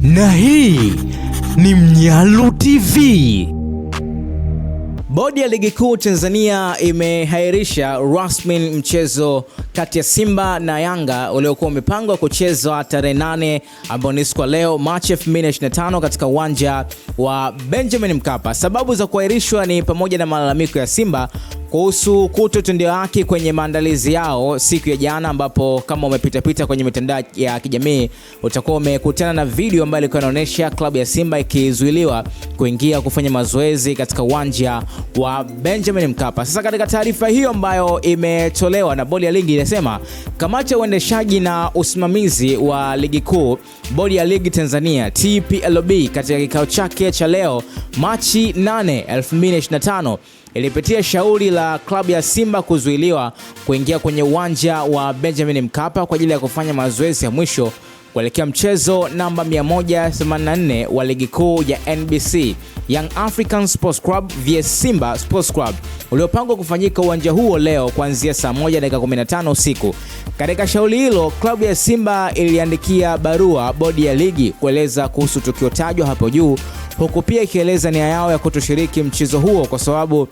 Na hii ni Mnyalu TV. Bodi ya Ligi Kuu Tanzania imehairisha rasmi mchezo kati ya Simba na Yanga uliokuwa umepangwa kuchezwa tarehe 8 ambao ni siku leo Machi 2025 katika uwanja wa Benjamin Mkapa. Sababu za kuahirishwa ni pamoja na malalamiko ya Simba kuhusu kutotendewa haki kwenye maandalizi yao siku ya jana, ambapo kama umepita kwenye mitandao ya kijamii utakuwa umekutana na video ambayo ilikuwa inaonyesha klabu ya Simba ikizuiliwa kuingia kufanya mazoezi katika uwanja wa Benjamin Mkapa. Sasa katika taarifa hiyo ambayo imetolewa na bodi ya ligi inasema kamati ya uendeshaji na usimamizi wa ligi kuu, bodi ya ligi Tanzania TPLB, katika kikao chake cha leo Machi 8, 2025 ilipitia shauri la klabu ya Simba kuzuiliwa kuingia kwenye uwanja wa Benjamin Mkapa kwa ajili ya kufanya mazoezi ya mwisho kuelekea mchezo namba 184 wa ligi kuu ya NBC Young African Sports Club vs Simba Sports Club uliopangwa kufanyika uwanja huo leo kuanzia saa 1:15 usiku. Katika shauri hilo, klabu ya Simba iliandikia barua bodi ya ligi kueleza kuhusu tukio tajwa hapo juu, huku pia ikieleza nia yao ya kutoshiriki mchezo huo kwa sababu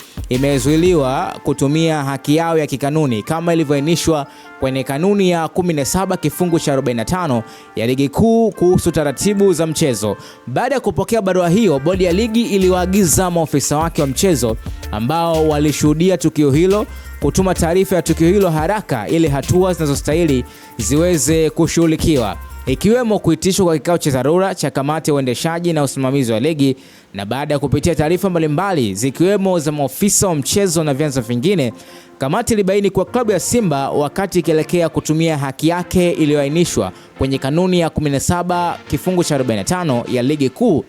imezuiliwa kutumia haki yao ya kikanuni kama ilivyoainishwa kwenye kanuni ya 17 kifungu cha 45 ya ligi kuu kuhusu taratibu za mchezo. Baada ya kupokea barua hiyo, bodi ya ligi iliwaagiza maofisa wake wa mchezo ambao walishuhudia tukio hilo kutuma taarifa ya tukio hilo haraka ili hatua zinazostahili ziweze kushughulikiwa, ikiwemo kuitishwa kwa kikao cha dharura cha kamati ya uendeshaji na usimamizi wa ligi. Na baada ya kupitia taarifa mbalimbali zikiwemo za maofisa wa mchezo na vyanzo vingine, kamati ilibaini kuwa klabu ya Simba wakati ikielekea kutumia haki yake iliyoainishwa kwenye kanuni ya 17 kifungu cha 45 ya ligi kuu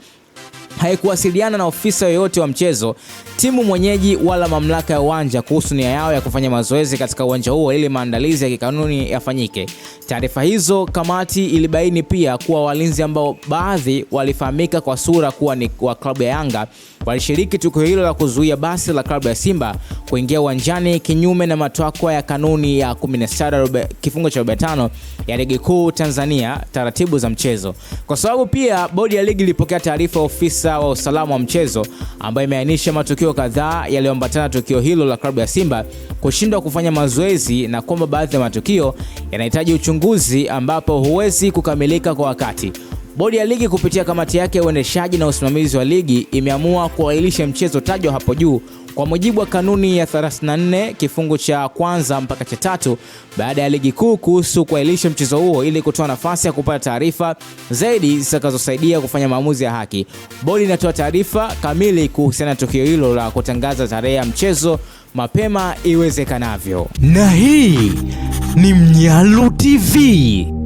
haikuwasiliana na ofisa yoyote wa mchezo, timu mwenyeji wala mamlaka ya uwanja kuhusu nia yao ya kufanya mazoezi katika uwanja huo ili maandalizi ya kikanuni yafanyike. Taarifa hizo, kamati ilibaini pia kuwa walinzi ambao baadhi walifahamika kwa sura kuwa ni wa klabu ya Yanga walishiriki tukio hilo la kuzuia basi la klabu ya Simba kuingia uwanjani kinyume na matakwa ya kanuni ya 17 kifungu cha 45 ya ligi kuu Tanzania taratibu za mchezo. Kwa sababu pia bodi ya ligi ilipokea taarifa ofisa wa usalama wa mchezo ambaye imeainisha matukio kadhaa yaliyoambatana tukio hilo la klabu ya Simba kushindwa kufanya mazoezi na kwamba baadhi ya matukio yanahitaji uchunguzi ambapo huwezi kukamilika kwa wakati. Bodi ya ligi kupitia kamati yake ya uendeshaji na usimamizi wa ligi imeamua kuahirisha mchezo tajwa hapo juu kwa mujibu wa kanuni ya 34 kifungu cha kwanza mpaka cha 3 baada ya ligi kuu kuhusu kuahirisha mchezo huo ili kutoa nafasi ya kupata taarifa zaidi zitakazosaidia kufanya maamuzi ya haki. Bodi inatoa taarifa kamili kuhusiana na tukio hilo la kutangaza tarehe ya mchezo mapema iwezekanavyo. Na hii ni Mnyalu TV.